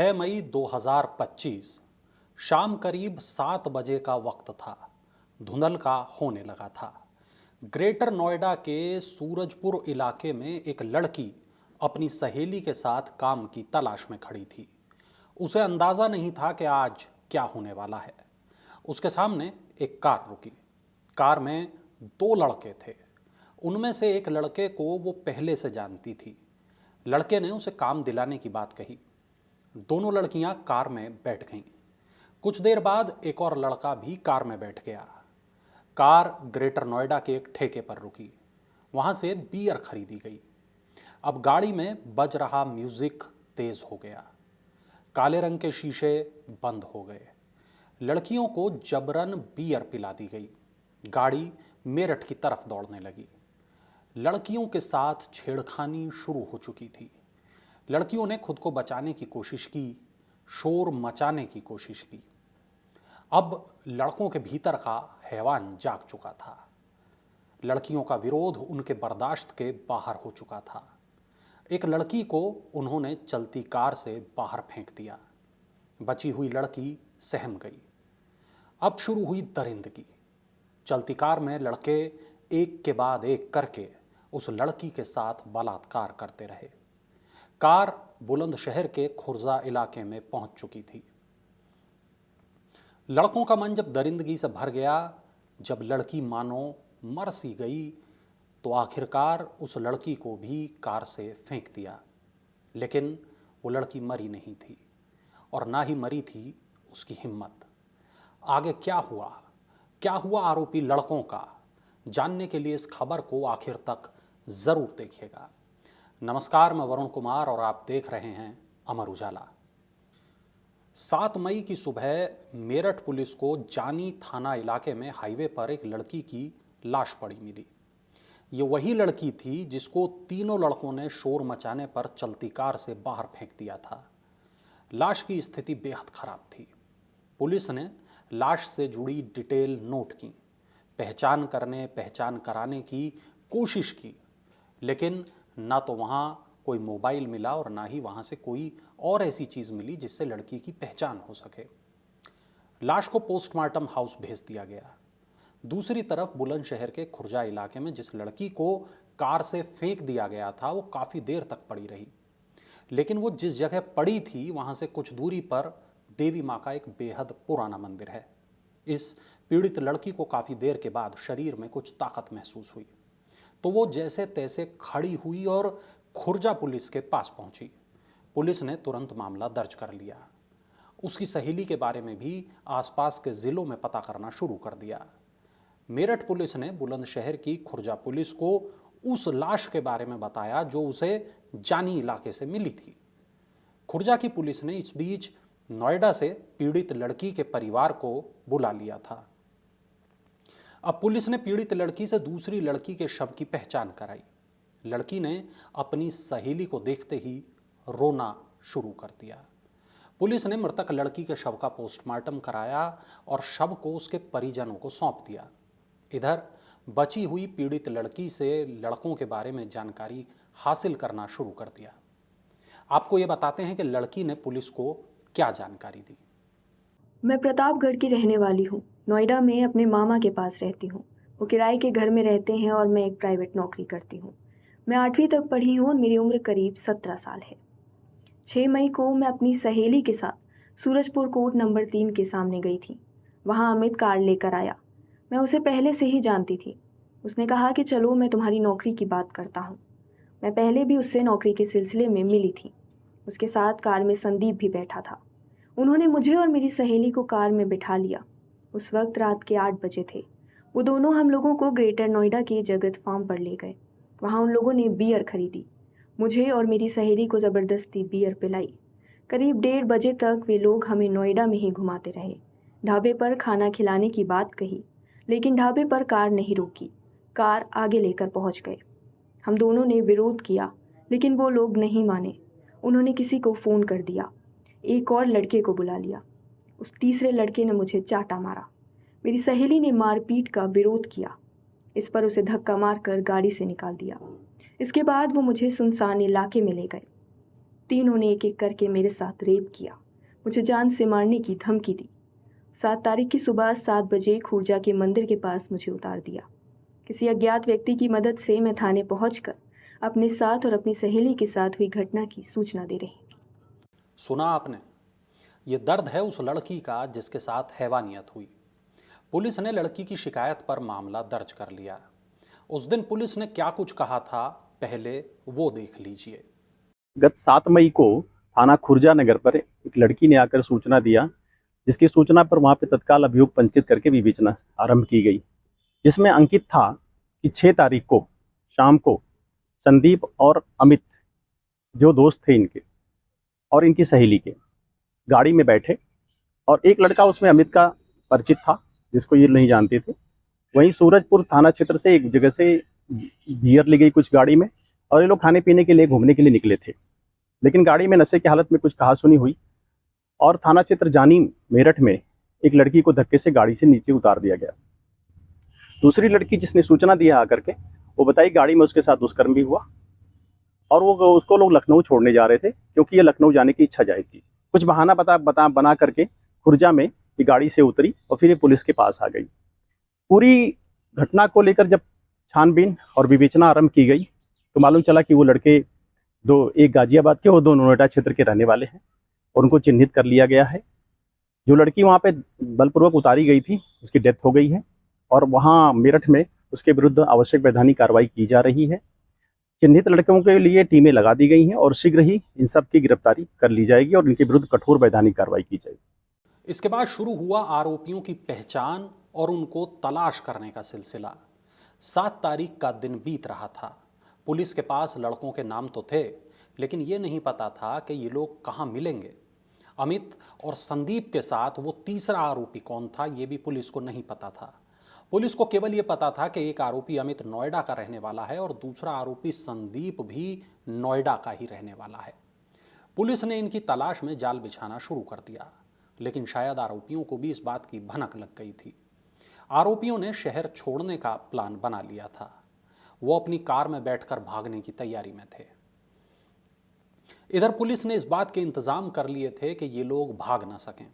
6 मई 2025 शाम करीब 7 बजे का वक्त था। धुंधल का होने लगा था। ग्रेटर नोएडा के सूरजपुर इलाके में एक लड़की अपनी सहेली के साथ काम की तलाश में खड़ी थी। उसे अंदाजा नहीं था कि आज क्या होने वाला है। उसके सामने एक कार रुकी। कार में 2 लड़के थे। उनमें से एक लड़के को वो पहले से जानती थी। लड़के ने उसे काम दिलाने की बात कही। दोनों लड़कियां कार में बैठ गईं। कुछ देर बाद एक और लड़का भी कार में बैठ गया। कार ग्रेटर नोएडा के एक ठेके पर रुकी। वहां से बियर खरीदी गई। अब गाड़ी में बज रहा म्यूजिक तेज हो गया। काले रंग के शीशे बंद हो गए। लड़कियों को जबरन बियर पिला दी गई। गाड़ी मेरठ की तरफ दौड़ने लगी। लड़कियों के साथ छेड़खानी शुरू हो चुकी थी। लड़कियों ने खुद को बचाने की कोशिश की, शोर मचाने की कोशिश की। अब लड़कों के भीतर का हैवान जाग चुका था। लड़कियों का विरोध उनके बर्दाश्त के बाहर हो चुका था। एक लड़की को उन्होंने चलती कार से बाहर फेंक दिया। बची हुई लड़की सहम गई। अब शुरू हुई दरिंदगी। चलती कार में लड़के एक के बाद एक करके उस लड़की के साथ बलात्कार करते रहे। कार बुलंदशहर के खुर्जा इलाके में पहुंच चुकी थी। लड़कों का मन जब दरिंदगी से भर गया, जब लड़की मानो मर सी गई, तो आखिरकार उस लड़की को भी कार से फेंक दिया। लेकिन वो लड़की मरी नहीं थी और ना ही मरी थी उसकी हिम्मत। आगे क्या हुआ आरोपी लड़कों का, जानने के लिए इस खबर को आखिर तक जरूर देखिएगा। नमस्कार, मैं वरुण कुमार और आप देख रहे हैं अमर उजाला। 7 मई की सुबह मेरठ पुलिस को जानी थाना इलाके में हाईवे पर एक लड़की की लाश पड़ी मिली। ये वही लड़की थी जिसको तीनों लड़कों ने शोर मचाने पर चलती कार से बाहर फेंक दिया था। लाश की स्थिति बेहद खराब थी। पुलिस ने लाश से जुड़ी डिटेल नोट की, पहचान कराने की कोशिश की, लेकिन ना तो वहाँ कोई मोबाइल मिला और ना ही वहाँ से कोई और ऐसी चीज़ मिली जिससे लड़की की पहचान हो सके। लाश को पोस्टमार्टम हाउस भेज दिया गया। दूसरी तरफ बुलंदशहर के खुर्जा इलाके में जिस लड़की को कार से फेंक दिया गया था, वो काफ़ी देर तक पड़ी रही। लेकिन वो जिस जगह पड़ी थी वहाँ से कुछ दूरी पर देवी माँ का एक बेहद पुराना मंदिर है। इस पीड़ित लड़की को काफ़ी देर के बाद शरीर में कुछ ताकत महसूस हुई, तो वो जैसे तैसे खड़ी हुई और खुर्जा पुलिस के पास पहुंची। पुलिस ने तुरंत मामला दर्ज कर लिया। उसकी सहेली के बारे में भी आसपास के जिलों में पता करना शुरू कर दिया। मेरठ पुलिस ने बुलंदशहर की खुर्जा पुलिस को उस लाश के बारे में बताया जो उसे जानी इलाके से मिली थी। खुर्जा की पुलिस ने इस बीच नोएडा से पीड़ित लड़की के परिवार को बुला लिया था। अब पुलिस ने पीड़ित लड़की से दूसरी लड़की के शव की पहचान कराई। लड़की ने अपनी सहेली को देखते ही रोना शुरू कर दिया। पुलिस ने मृतक लड़की के शव का पोस्टमार्टम कराया और शव को उसके परिजनों को सौंप दिया। इधर बची हुई पीड़ित लड़की से लड़कों के बारे में जानकारी हासिल करना शुरू कर दिया। आपको ये बताते हैं कि लड़की ने पुलिस को क्या जानकारी दी। मैं प्रतापगढ़ की रहने वाली हूँ। नोएडा में अपने मामा के पास रहती हूँ। वो किराए के घर में रहते हैं और मैं एक प्राइवेट नौकरी करती हूँ। मैं 8वीं तक पढ़ी हूँ और मेरी उम्र करीब 17 साल है। 6 मई को मैं अपनी सहेली के साथ सूरजपुर कोर्ट नंबर 3 के सामने गई थी। वहाँ अमित कार लेकर आया। मैं उसे पहले से ही जानती थी। उसने कहा कि चलो मैं तुम्हारी नौकरी की बात करता हूँ। मैं पहले भी उससे नौकरी के सिलसिले में मिली थी। उसके साथ कार में संदीप भी बैठा था। उन्होंने मुझे और मेरी सहेली को कार में बिठा लिया। उस वक्त रात के 8 बजे थे। वो दोनों हम लोगों को ग्रेटर नोएडा के जगत फार्म पर ले गए। वहाँ उन लोगों ने बियर खरीदी। मुझे और मेरी सहेली को ज़बरदस्ती बियर पिलाई। करीब 1:30 बजे तक वे लोग हमें नोएडा में ही घुमाते रहे। ढाबे पर खाना खिलाने की बात कही, लेकिन ढाबे पर कार नहीं रोकी। कार आगे लेकर पहुँच गए। हम दोनों ने विरोध किया, लेकिन वो लोग नहीं माने। उन्होंने किसी को फ़ोन कर दिया। एक और लड़के को बुला लिया। उस तीसरे लड़के ने मुझे चाटा मारा। मेरी सहेली ने मारपीट का विरोध किया। इस पर उसे धक्का मारकर गाड़ी से निकाल दिया। इसके बाद वो मुझे सुनसान इलाके में ले गए। तीनों ने एक एक करके मेरे साथ रेप किया, मुझे जान से मारने की धमकी दी। 7 तारीख की सुबह 7 बजे खुर्जा के मंदिर के पास मुझे उतार दिया। किसी अज्ञात व्यक्ति की मदद से मैं थाने पहुंचकर अपने साथ और अपनी सहेली के साथ हुई घटना की सूचना दे रही। सुना आपने, ये दर्द है उस लड़की का जिसके साथ हैवानियत हुई। पुलिस ने लड़की की शिकायत पर मामला दर्ज कर लिया। उस दिन पुलिस ने क्या कुछ कहा था, पहले वो देख लीजिए। गत 7 मई को थाना खुर्जा नगर पर एक लड़की ने आकर सूचना दिया, जिसकी सूचना पर वहां पे तत्काल अभियोग पंजीकृत करके विवेचना आरंभ की गई, जिसमें अंकित था कि 6 तारीख को शाम को संदीप और अमित, जो दोस्त थे इनके और इनकी सहेली के, गाड़ी में बैठे और एक लड़का उसमें अमित का परिचित था जिसको ये नहीं जानते थे। वहीं सूरजपुर थाना क्षेत्र से एक जगह से बियर ली गई कुछ गाड़ी में और ये लोग खाने पीने के लिए घूमने के लिए निकले थे, लेकिन गाड़ी में नशे की हालत में कुछ कहासुनी हुई और थाना क्षेत्र जानी मेरठ में एक लड़की को धक्के से गाड़ी से नीचे उतार दिया गया। दूसरी लड़की जिसने सूचना दिया आकर के, वो बताई गाड़ी में उसके साथ दुष्कर्म भी हुआ और वो उसको लोग लखनऊ छोड़ने जा रहे थे क्योंकि ये लखनऊ जाने की इच्छा जाहिर थी। कुछ बहाना बना करके खुर्जा में ये गाड़ी से उतरी और फिर ये पुलिस के पास आ गई। पूरी घटना को लेकर जब छानबीन और विवेचना आरंभ की गई तो मालूम चला कि वो लड़के दो, एक गाजियाबाद के और 2 नोएडा क्षेत्र के रहने वाले हैं और उनको चिन्हित कर लिया गया है। जो लड़की वहाँ पे बलपूर्वक उतारी गई थी उसकी डेथ हो गई है और वहाँ मेरठ में उसके विरुद्ध आवश्यक वैधानिक कार्रवाई की जा रही है। चिन्हित लड़कों के लिए टीमें लगा दी गई हैं और शीघ्र ही इन सब की गिरफ्तारी कर ली जाएगी और इनके विरुद्ध कठोर वैधानिक कार्रवाई की जाएगी। इसके बाद शुरू हुआ आरोपियों की पहचान और उनको तलाश करने का सिलसिला। 7 तारीख का दिन बीत रहा था। पुलिस के पास लड़कों के नाम तो थे, लेकिन ये नहीं पता था कि ये लोग कहाँ मिलेंगे। अमित और संदीप के साथ वो तीसरा आरोपी कौन था, ये भी पुलिस को नहीं पता था। पुलिस को केवल ये पता था कि एक आरोपी अमित नोएडा का रहने वाला है और दूसरा आरोपी संदीप भी नोएडा का ही रहने वाला है। पुलिस ने इनकी तलाश में जाल बिछाना शुरू कर दिया, लेकिन शायद आरोपियों को भी इस बात की भनक लग गई थी। आरोपियों ने शहर छोड़ने का प्लान बना लिया था। वो अपनी कार में बैठकर भागने की तैयारी में थे। इधर पुलिस ने इस बात के इंतजाम कर लिए थे कि ये लोग भाग ना सकें।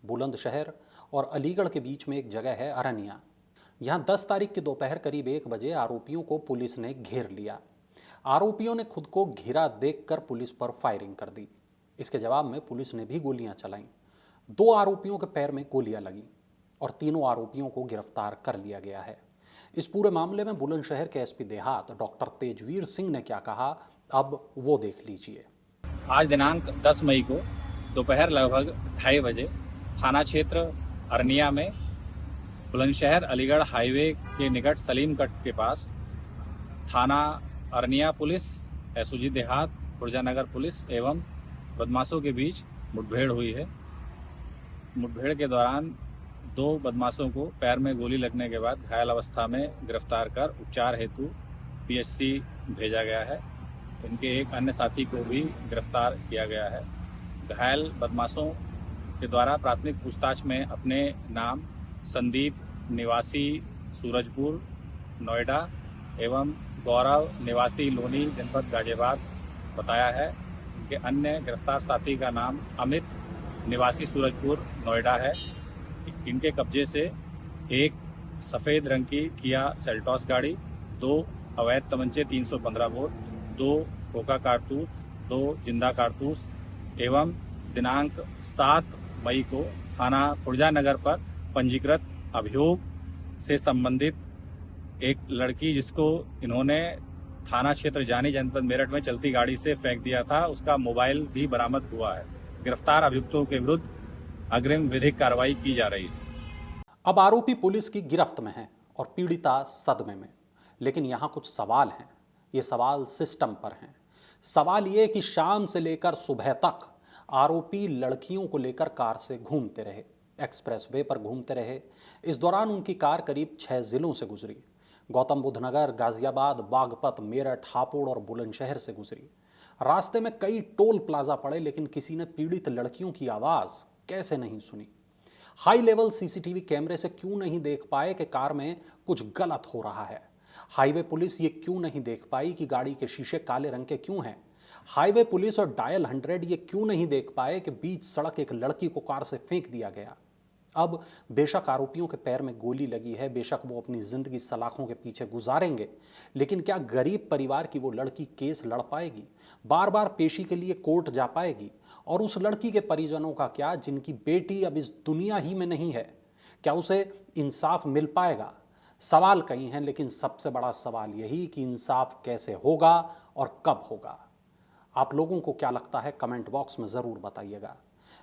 बुलंदशहर और अलीगढ़ के बीच में एक जगह है अरनिया। यहां 10 तारीख की दोपहर करीब 1 बजे आरोपियों को पुलिस ने घेर लिया। आरोपियों ने खुद को घिरा देखकर पुलिस पर फायरिंग कर दी। इसके जवाब में पुलिस ने भी गोलियां चलाईं। 2 आरोपियों के पैर में गोलियां लगीं और तीनों आरोपियों को गिरफ्तार कर लिया गया है। इस पूरे मामले में बुलंदशहर के एसपी देहात डॉक्टर तेजवीर सिंह ने क्या कहा, अब वो देख लीजिए। आज दिनांक 10 मई को दोपहर लगभग 2:30 बजे थाना क्षेत्र अरनिया में बुलंदशहर अलीगढ़ हाईवे के निकट सलीम कट के पास थाना अरनिया पुलिस, एसओजी देहात, खुर्जा नगर पुलिस एवं बदमाशों के बीच मुठभेड़ हुई है। मुठभेड़ के दौरान 2 बदमाशों को पैर में गोली लगने के बाद घायल अवस्था में गिरफ्तार कर उपचार हेतु पीएचसी भेजा गया है। इनके एक अन्य साथी को भी गिरफ्तार किया गया है। घायल बदमाशों के द्वारा प्राथमिक पूछताछ में अपने नाम संदीप निवासी सूरजपुर नोएडा एवं गौरव निवासी लोनी जनपद गाजियाबाद बताया है। इनके अन्य गिरफ्तार साथी का नाम अमित निवासी सूरजपुर नोएडा है। इनके कब्जे से एक सफ़ेद रंग की किया सेल्टॉस गाड़ी, 2 अवैध तमंचे 315 बोर, 2 कोका कारतूस, 2 जिंदा कारतूस एवं दिनांक 7 मई को थाना खुर्जा नगर पर पंजीकृत अभियोग से संबंधित एक लड़की जिसको इन्होंने थाना क्षेत्र जानी जनपद मेरठ में चलती गाड़ी से फेंक दिया था, उसका मोबाइल भी बरामद हुआ है। गिरफ्तार अभियुक्तों के विरुद्ध अग्रिम विधिक कार्रवाई की जा रही है। अब आरोपी पुलिस की गिरफ्त में है और पीड़िता सदमे में, लेकिन यहाँ कुछ सवाल हैं। ये सवाल सिस्टम पर हैं। सवाल ये कि शाम से लेकर सुबह तक आरोपी लड़कियों को लेकर कार से घूमते रहे, एक्सप्रेसवे पर घूमते रहे। इस दौरान उनकी कार करीब 6 जिलों से गुजरी। गौतम बुद्ध नगर, गाजियाबाद, बागपत, मेरठ, हापुड़ और बुलंदशहर से गुजरी। रास्ते में कई टोल प्लाजा पड़े, लेकिन किसी ने पीड़ित लड़कियों की आवाज़ कैसे नहीं सुनी? हाई लेवल सीसीटीवी कैमरे से क्यों नहीं देख पाए कि कार में कुछ गलत हो रहा है? हाईवे पुलिस ये क्यों नहीं देख पाई कि गाड़ी के शीशे काले रंग के क्यों हैं? हाईवे पुलिस और डायल 100 ये क्यों नहीं देख पाए कि बीच सड़क एक लड़की को कार से फेंक दिया गया। अब बेशक आरोपियों के पैर में गोली लगी है, बेशक वो अपनी जिंदगी सलाखों के पीछे गुजारेंगे, लेकिन क्या गरीब परिवार की वो लड़की केस लड़ पाएगी, बार बार पेशी के लिए कोर्ट जा पाएगी? और उस लड़की के परिजनों का क्या, जिनकी बेटी अब इस दुनिया ही में नहीं है, क्या उसे इंसाफ मिल पाएगा? सवाल कई हैं, लेकिन सबसे बड़ा सवाल यही कि इंसाफ कैसे होगा और कब होगा। आप लोगों को क्या लगता है, कमेंट बॉक्स में ज़रूर बताइएगा।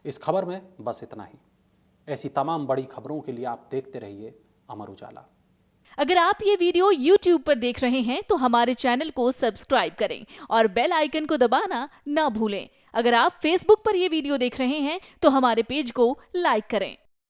इस खबर में बस इतना ही। ऐसी तमाम बड़ी खबरों के लिए आप देखते रहिए अमर उजाला। अगर आप ये वीडियो YouTube पर देख रहे हैं तो हमारे चैनल को सब्सक्राइब करें और बेल आइकन को दबाना ना भूलें। अगर आप Facebook पर ये वीडियो देख रहे हैं तो हमारे पेज को लाइक करें।